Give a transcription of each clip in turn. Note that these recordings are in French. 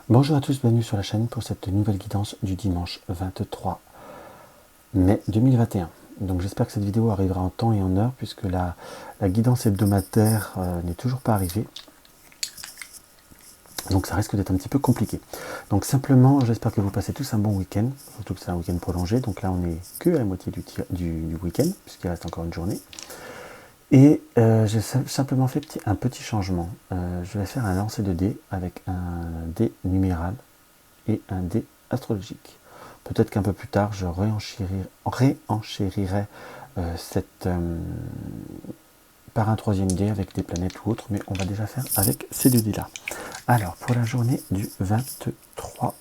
Bonjour à tous, bienvenue sur la chaîne pour cette nouvelle guidance du dimanche 23 mai 2021. Donc j'espère que cette vidéo arrivera en temps et en heure puisque la guidance hebdomadaire n'est toujours pas arrivée. Donc ça risque d'être un petit peu compliqué. Donc simplement, j'espère que vous passez tous un bon week-end, surtout que c'est un week-end prolongé. Donc là on n'est que à la moitié du week-end puisqu'il reste encore une journée. Et j'ai simplement fait un petit changement. Je vais faire un lancer de dés avec un dé numéral et un dé astrologique. Peut-être qu'un peu plus tard, je réenchérirai par un troisième dé avec des planètes ou autres, mais on va déjà faire avec ces deux dés-là. Alors, pour la journée du 23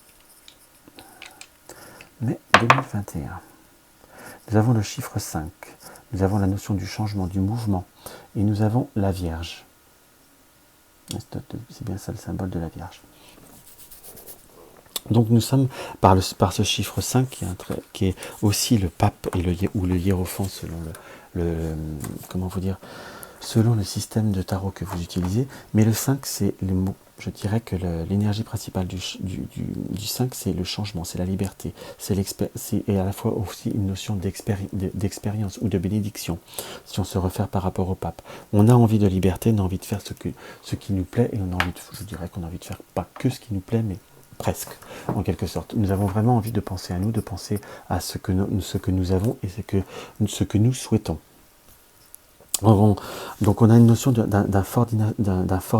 mai 2021, nous avons le chiffre 5, nous avons la notion du changement, du mouvement, et nous avons la Vierge. C'est bien ça le symbole de la Vierge. Donc nous sommes par ce chiffre 5 qui est aussi le pape et le hiérophant selon comment vous dire, selon le système de tarot que vous utilisez. Mais le 5 c'est le mot. Je dirais que l'énergie principale du 5 c'est le changement, c'est la liberté, et à la fois aussi une notion d'expérience ou de bénédiction. Si on se réfère par rapport au pape, on a envie de liberté, on a envie de faire ce qui nous plaît, et je dirais qu'on a envie de faire pas que ce qui nous plaît, mais presque, en quelque sorte. Nous avons vraiment envie de penser à nous, de penser à ce que nous avons et ce que nous souhaitons. Donc on a une notion d'un fort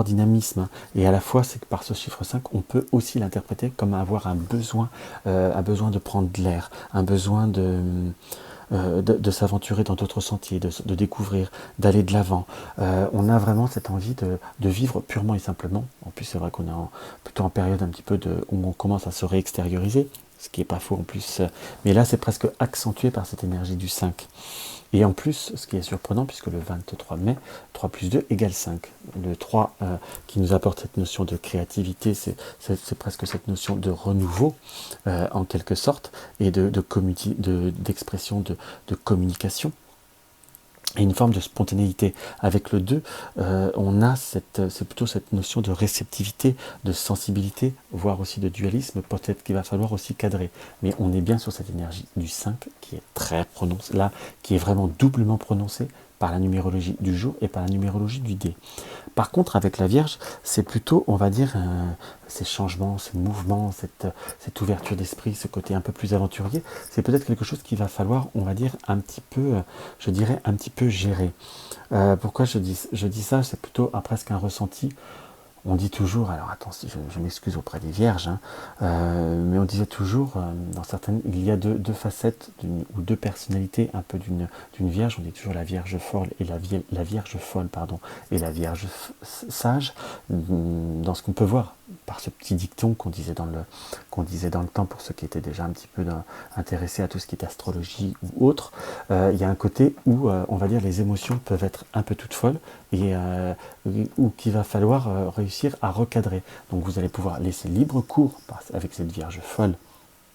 dynamisme, et à la fois c'est que par ce chiffre 5 on peut aussi l'interpréter comme avoir un besoin de prendre de l'air, un besoin de s'aventurer dans d'autres sentiers, de découvrir, d'aller de l'avant. On a vraiment cette envie de vivre purement et simplement. En plus c'est vrai qu'on est plutôt en période un petit peu où on commence à se réextérioriser, ce qui n'est pas faux en plus, mais là c'est presque accentué par cette énergie du 5. Et en plus, ce qui est surprenant, puisque le 23 mai, 3 plus 2 égale 5. Le 3 qui nous apporte cette notion de créativité, c'est presque cette notion de renouveau, en quelque sorte, et d'expression, de communication. Et une forme de spontanéité. Avec le 2, c'est plutôt cette notion de réceptivité, de sensibilité, voire aussi de dualisme. Peut-être qu'il va falloir aussi cadrer. Mais on est bien sur cette énergie du 5 qui est très prononcée, là, qui est vraiment doublement prononcée par la numérologie du jour et par la numérologie du dé. Par contre, avec la Vierge, c'est plutôt, on va dire, ces changements, ces mouvements, cette ouverture d'esprit, ce côté un peu plus aventurier. C'est peut-être quelque chose qu'il va falloir, on va dire, un petit peu, je dirais, un petit peu gérer. Pourquoi je dis ça? C'est plutôt presque un ressenti. On dit toujours, alors attention, je m'excuse auprès des vierges, mais on disait toujours, dans certaines, il y a deux facettes ou deux personnalités un peu d'une vierge. On dit toujours la vierge folle et la vierge folle, pardon, et la vierge sage. Dans ce qu'on peut voir par ce petit dicton qu'on disait dans le temps pour ceux qui étaient déjà un petit peu intéressés à tout ce qui est astrologie ou autre, il y a un côté où on va dire les émotions peuvent être un peu toutes folles et où qu'il va falloir réussir à recadrer. Donc vous allez pouvoir laisser libre cours avec cette vierge folle.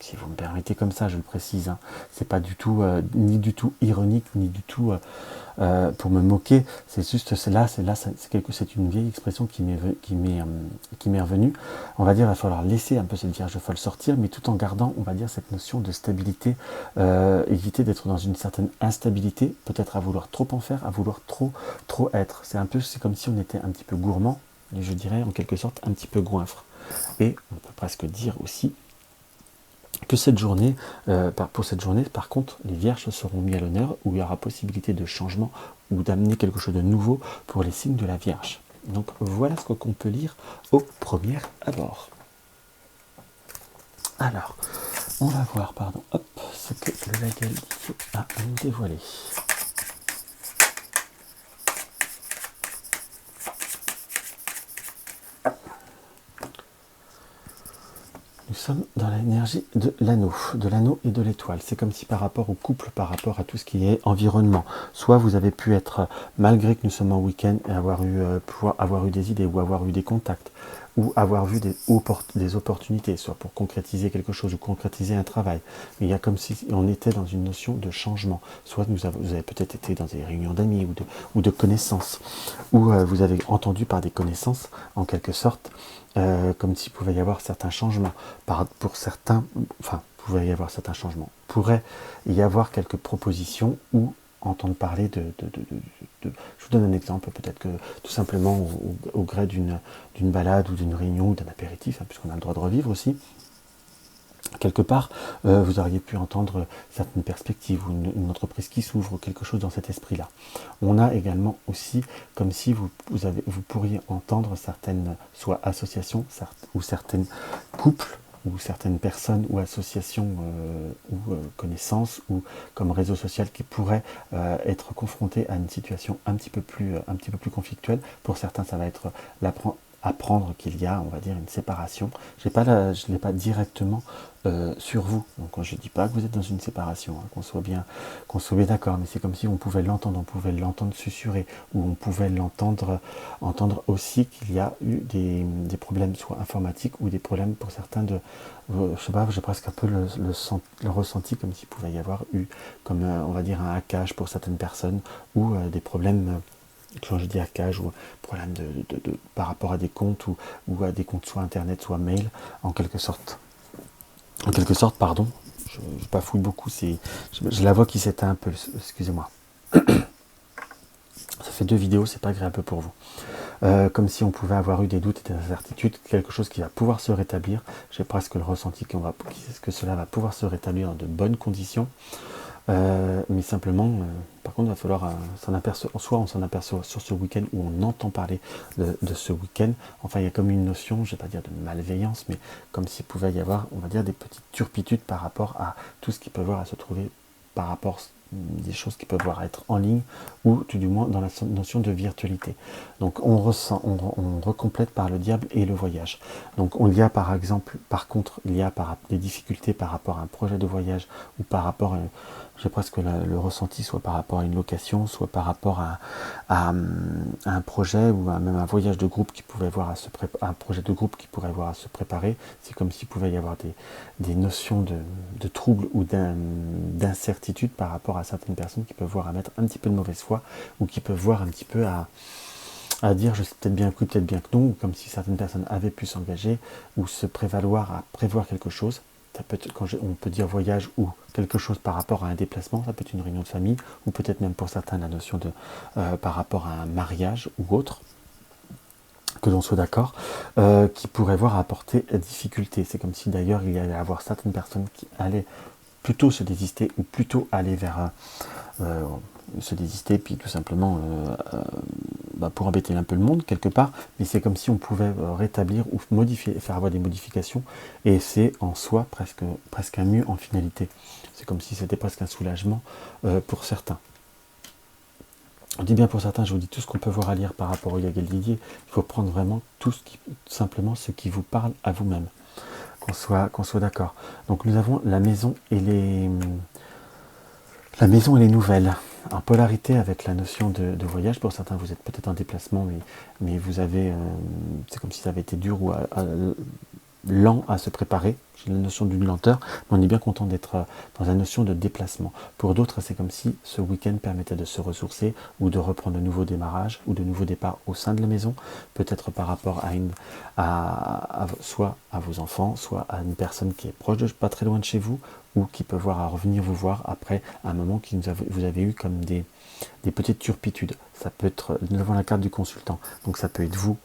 Si vous me permettez comme ça, je le précise, c'est pas du tout ni du tout ironique, ni du tout pour me moquer. C'est juste c'est une vieille expression qui m'est revenue. On va dire, il va falloir laisser un peu cette vierge folle sortir, mais tout en gardant, on va dire, cette notion de stabilité, éviter d'être dans une certaine instabilité, peut-être à vouloir trop en faire, à vouloir trop être. C'est comme si on était un petit peu gourmand, et je dirais en quelque sorte un petit peu goinfre. Et on peut presque dire aussi que pour cette journée, par contre, les vierges seront mis à l'honneur, où il y aura possibilité de changement ou d'amener quelque chose de nouveau pour les signes de la Vierge. Donc voilà ce qu'on peut lire au premier abord. Alors, on va voir, ce que le Laguel a nous dévoilé. Nous sommes dans l'énergie de l'anneau et de l'étoile. C'est comme si par rapport au couple, par rapport à tout ce qui est environnement, soit vous avez pu être, malgré que nous sommes en week-end, et pouvoir avoir eu des idées ou avoir eu des contacts, ou avoir vu des opportunités, soit pour concrétiser quelque chose ou concrétiser un travail. Mais il y a comme si on était dans une notion de changement. Soit vous avez peut-être été dans des réunions d'amis ou de connaissances, ou vous avez entendu par des connaissances, en quelque sorte, comme s'il pouvait y avoir certains changements. Pour certains, enfin, pouvait y avoir certains changements. Pourrait y avoir quelques propositions ou entendre parler je vous donne un exemple, peut-être que tout simplement au gré d'une balade ou d'une réunion ou d'un apéritif, hein, puisqu'on a le droit de revivre aussi, quelque part, vous auriez pu entendre certaines perspectives ou une entreprise qui s'ouvre, quelque chose dans cet esprit-là. On a également aussi, comme si vous pourriez entendre certaines, soit associations ou certaines couples, ou certaines personnes ou associations ou connaissances ou comme réseau social qui pourraient être confrontés à une situation un petit peu plus conflictuelle. Pour certains, ça va être apprendre qu'il y a, on va dire, une séparation. Je ne l'ai pas directement sur vous. Donc je ne dis pas que vous êtes dans une séparation, hein, qu'on soit bien d'accord, mais c'est comme si on pouvait l'entendre susurrer, ou on pouvait entendre aussi qu'il y a eu des problèmes, soit informatiques, ou des problèmes pour certains je sais pas, j'ai presque un peu le ressenti comme s'il pouvait y avoir eu, comme on va dire, un hackage pour certaines personnes, ou des problèmes. Quand je dis hackage ou problème par rapport à des comptes ou à des comptes soit internet soit mail, en quelque sorte, pardon, je bafouille beaucoup, j'ai la voix qui s'éteint un peu, excusez-moi. Ça fait 2 vidéos, c'est pas agréable pour vous. Comme si on pouvait avoir eu des doutes et des incertitudes, quelque chose qui va pouvoir se rétablir. J'ai presque le ressenti que cela va pouvoir se rétablir dans de bonnes conditions. Mais simplement, par contre, il va falloir s'en apercevoir. Soit on s'en aperçoit sur ce week-end où on entend parler de ce week-end. Enfin, il y a comme une notion, je ne vais pas dire de malveillance, mais comme s'il pouvait y avoir, on va dire, des petites turpitudes par rapport à tout ce qui peut voir à se trouver par rapport des choses qui peuvent voir à être en ligne ou tout du moins dans la notion de virtualité. Donc on recomplète par le diable et le voyage. Donc il y a par exemple, par contre, il y a des difficultés par rapport à un projet de voyage ou par rapport à j'ai presque le ressenti, soit par rapport à une location, soit par rapport à un projet ou même un voyage de groupe qui pouvait voir un projet de groupe qui pourrait voir à se préparer. C'est comme s'il pouvait y avoir des notions de troubles ou d'incertitude par rapport à certaines personnes qui peuvent voir à mettre un petit peu de mauvaise foi ou qui peuvent voir un petit peu à dire je sais peut-être bien que oui, peut-être bien que non, ou comme si certaines personnes avaient pu s'engager ou se prévaloir à prévoir quelque chose. Ça peut être, on peut dire voyage ou quelque chose par rapport à un déplacement, ça peut être une réunion de famille, ou peut-être même pour certains la notion par rapport à un mariage ou autre, que l'on soit d'accord, qui pourrait voir apporter difficulté. C'est comme si d'ailleurs il y allait avoir certaines personnes qui allaient plutôt se désister ou plutôt aller vers se désister, puis tout simplement pour embêter un peu le monde quelque part, mais c'est comme si on pouvait rétablir ou modifier, faire avoir des modifications, et c'est en soi presque un mieux en finalité. C'est comme si c'était presque un soulagement pour certains. On dit bien pour certains, je vous dis tout ce qu'on peut voir à lire par rapport au Yagel Didier, il faut prendre vraiment simplement ce qui vous parle à vous-même, qu'on soit d'accord. Donc nous avons la maison et les nouvelles, en polarité avec la notion de voyage. Pour certains, vous êtes peut-être en déplacement, mais vous avez, c'est comme si ça avait été dur ou lent à se préparer. J'ai la notion d'une lenteur, mais on est bien content d'être dans la notion de déplacement. Pour d'autres, c'est comme si ce week-end permettait de se ressourcer ou de reprendre de nouveaux démarrages ou de nouveaux départs au sein de la maison, peut-être par rapport soit à vos enfants, soit à une personne qui est proche pas très loin de chez vous, ou qui peut voir à revenir vous voir après un moment que vous avez eu comme des petites turpitudes. Ça peut être, nous avons la carte du consultant, donc ça peut être vous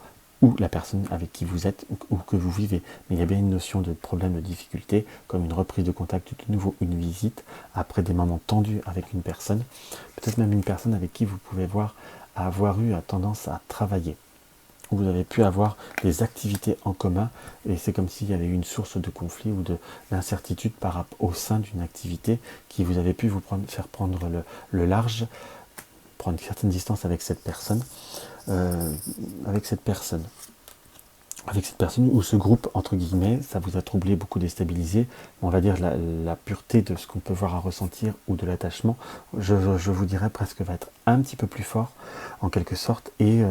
ou la personne avec qui vous êtes ou que vous vivez. Mais il y a bien une notion de problème, de difficulté, comme une reprise de contact, de nouveau une visite, après des moments tendus avec une personne, peut-être même une personne avec qui vous pouvez avoir eu tendance à travailler, où vous avez pu avoir des activités en commun, et c'est comme s'il y avait eu une source de conflit ou d'incertitude au sein d'une activité qui vous avait pu faire prendre le large, prendre une certaine distance avec cette personne, ou ce groupe, entre guillemets, ça vous a troublé, beaucoup déstabilisé. On va dire la pureté de ce qu'on peut voir à ressentir ou de l'attachement, je vous dirais presque va être un petit peu plus fort en quelque sorte, et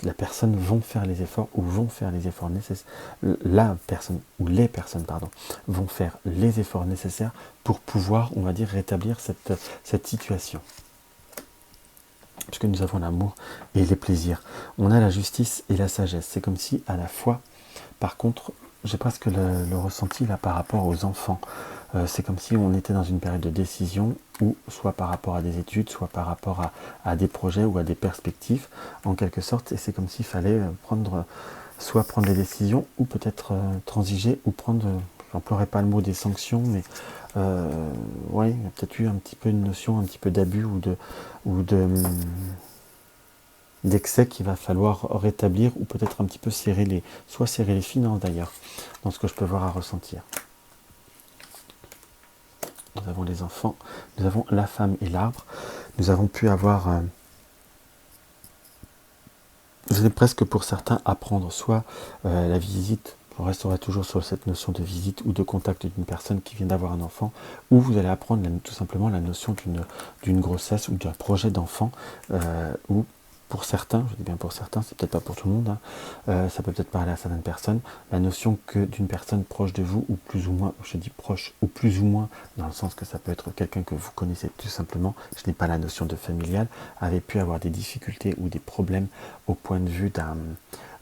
la personne vont faire les efforts nécessaires. La personne ou les personnes, pardon, vont faire les efforts nécessaires pour pouvoir, on va dire, rétablir cette situation. Puisque nous avons l'amour et les plaisirs. On a la justice et la sagesse. C'est comme si à la fois, Par contre, j'ai presque le ressenti là par rapport aux enfants. C'est comme si on était dans une période de décision, ou soit par rapport à des études, soit par rapport à des projets ou à des perspectives, en quelque sorte, et c'est comme s'il fallait soit prendre les décisions, ou peut-être transiger, ou prendre, j'emploierai pas le mot des sanctions, mais ouais, il y a peut-être eu un petit peu une notion, un petit peu d'abus d'excès qu'il va falloir rétablir, ou peut-être un petit peu soit serrer les finances d'ailleurs, dans ce que je peux voir à ressentir. Nous avons les enfants, nous avons la femme et l'arbre, nous avons pu avoir, je vais presque pour certains apprendre soit la visite, on restera toujours sur cette notion de visite ou de contact d'une personne qui vient d'avoir un enfant, ou vous allez apprendre tout simplement la notion d'une grossesse ou d'un projet d'enfant, ou pour certains, je dis bien pour certains, c'est peut-être pas pour tout le monde, hein, ça peut peut-être parler à certaines personnes, la notion que d'une personne proche de vous, ou plus ou moins, je dis proche, ou plus ou moins, dans le sens que ça peut être quelqu'un que vous connaissez tout simplement, je n'ai pas la notion de familial, avait pu avoir des difficultés ou des problèmes au point de vue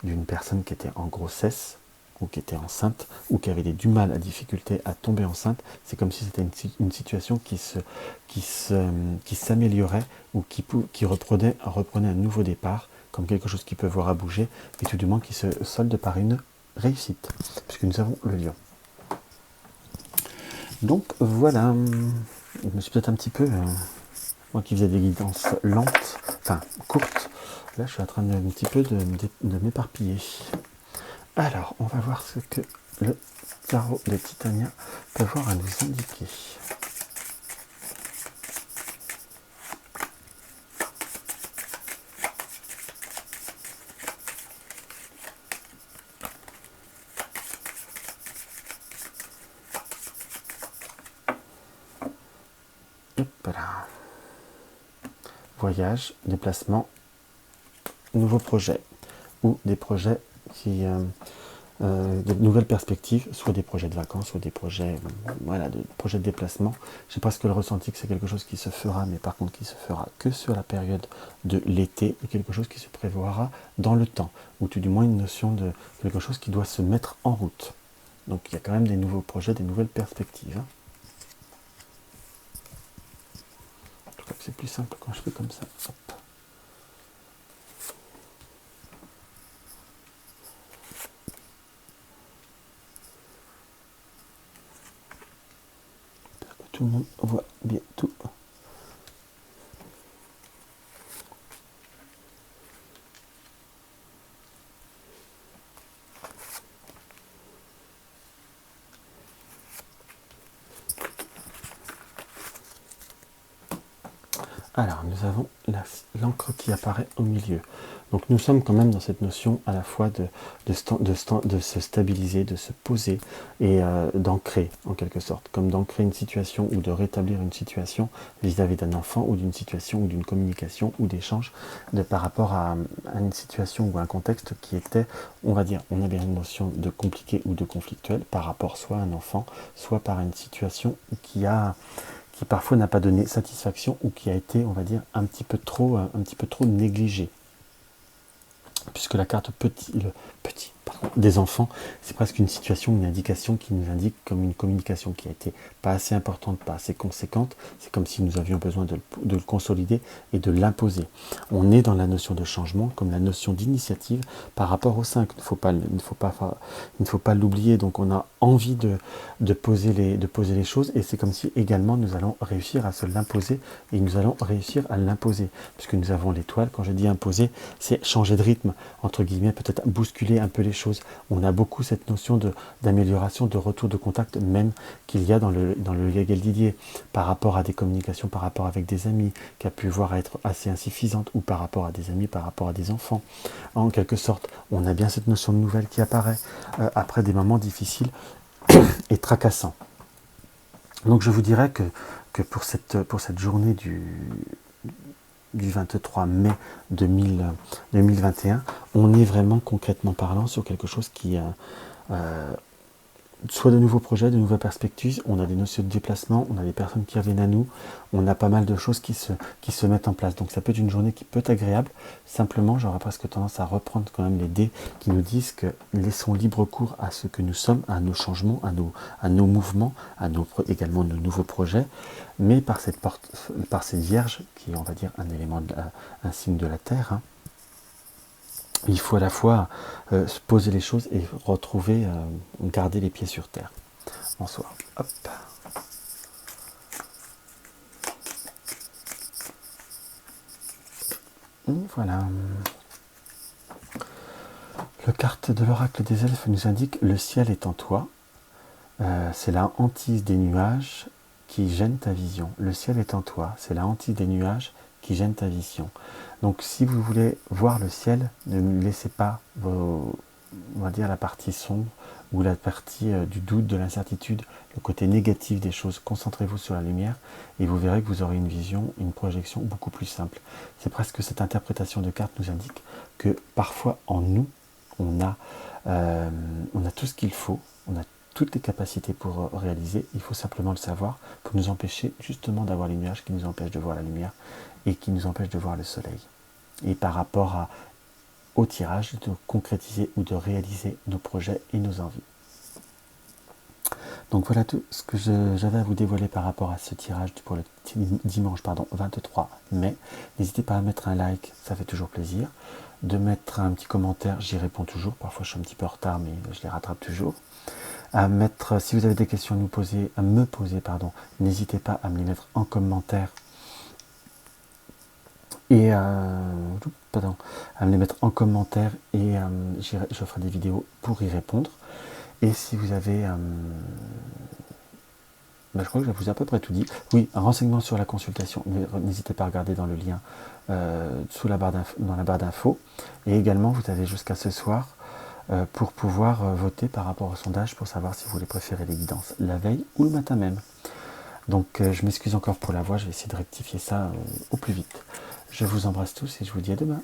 d'une personne qui était en grossesse, ou qui était enceinte, ou qui avait du mal, à difficulté à tomber enceinte. C'est comme si c'était une situation qui s'améliorait, ou qui reprenait un nouveau départ, comme quelque chose qui peut voir à bouger, et tout du moins qui se solde par une réussite, puisque nous avons le lion. Donc voilà, je me suis peut-être un petit peu, moi qui faisais des guidances lentes, enfin courtes, là je suis en train un petit peu de m'éparpiller. Alors, on va voir ce que le tarot de Titania peut avoir à nous indiquer. Hop là. Voyage, déplacement, nouveaux projets, ou des projets qui... de nouvelles perspectives, soit des projets de vacances, soit des projets, projets de déplacement. J'ai presque le ressenti que c'est quelque chose qui se fera, mais par contre qui se fera que sur la période de l'été, ou quelque chose qui se prévoira dans le temps, ou tout du moins une notion de quelque chose qui doit se mettre en route. Donc il y a quand même des nouveaux projets, des nouvelles perspectives. Hein. Je crois que c'est plus simple quand je fais comme ça. Hop. Tout le monde voit bien tout. Alors, nous avons l'encre qui apparaît au milieu. Donc nous sommes quand même dans cette notion à la fois de se stabiliser, de se poser, et d'ancrer en quelque sorte, comme d'ancrer une situation ou de rétablir une situation vis-à-vis d'un enfant, ou d'une situation ou d'une communication ou d'échange par rapport à une situation ou un contexte qui était, on va dire, on avait une notion de compliqué ou de conflictuel par rapport soit à un enfant, soit par une situation qui parfois n'a pas donné satisfaction, ou qui a été, on va dire, un petit peu trop négligée. Puisque la carte des enfants, c'est presque une situation, une indication qui nous indique comme une communication qui a été pas assez importante, pas assez conséquente. C'est comme si nous avions besoin de le consolider et de l'imposer. On est dans la notion de changement, comme la notion d'initiative par rapport au 5. Il ne faut pas l'oublier. Donc on a envie de poser les choses, et c'est comme si également nous allons réussir à se l'imposer, et nous allons réussir à l'imposer. Puisque nous avons l'étoile, quand je dis imposer, c'est changer de rythme, entre guillemets, peut-être bousculer un peu les choses. On a beaucoup cette notion d'amélioration, de retour de contact, même qu'il y a dans le Yagel Didier, par rapport à des communications, par rapport avec des amis, qui a pu voir être assez insuffisante, ou par rapport à des amis, par rapport à des enfants. En quelque sorte, on a bien cette notion de nouvelle qui apparaît après des moments difficiles et tracassants. Donc je vous dirais que pour cette journée du 23 mai 2021, on est vraiment concrètement parlant sur quelque chose qui soit de nouveaux projets, de nouvelles perspectives, on a des notions de déplacement, on a des personnes qui reviennent à nous, on a pas mal de choses qui se mettent en place. Donc ça peut être une journée qui peut être agréable, simplement j'aurais presque tendance à reprendre quand même les dés qui nous disent que laissons libre cours à ce que nous sommes, à nos changements, à nos mouvements, également nos nouveaux projets, mais par cette vierge, qui est on va dire un élément, un signe de la Terre, hein, il faut à la fois se poser les choses et retrouver, garder les pieds sur terre en soi. Hop. Et voilà. Le carte de l'oracle des elfes nous indique le ciel est en toi. C'est la hantise des nuages qui gêne ta vision. Le ciel est en toi. C'est la hantise des nuages qui gêne ta vision. Donc si vous voulez voir le ciel, ne laissez pas on va dire la partie sombre ou la partie du doute, de l'incertitude, le côté négatif des choses. Concentrez-vous sur la lumière et vous verrez que vous aurez une vision, une projection beaucoup plus simple. C'est presque cette interprétation de carte nous indique que parfois en nous, on a tout ce qu'il faut, on a toutes les capacités pour réaliser, il faut simplement le savoir pour nous empêcher justement d'avoir les nuages qui nous empêchent de voir la lumière et qui nous empêchent de voir le soleil. Et par rapport au tirage, de concrétiser ou de réaliser nos projets et nos envies. Donc voilà tout ce que j'avais à vous dévoiler par rapport à ce tirage pour le dimanche 23 mai. N'hésitez pas à mettre un like, ça fait toujours plaisir. De mettre un petit commentaire, j'y réponds toujours. Parfois je suis un petit peu en retard, mais je les rattrape toujours. Si vous avez des questions à me poser, n'hésitez pas à me les mettre en commentaire. Et à me les mettre en commentaire et je ferai des vidéos pour y répondre. Et si vous avez... je crois que je vous ai à peu près tout dit. Oui, un renseignement sur la consultation, n'hésitez pas à regarder dans le lien dans la barre d'infos. Et également, vous avez jusqu'à ce soir pour pouvoir voter par rapport au sondage pour savoir si vous voulez préférer les guidances la veille ou le matin même. Donc je m'excuse encore pour la voix, je vais essayer de rectifier ça au plus vite. Je vous embrasse tous et je vous dis à demain.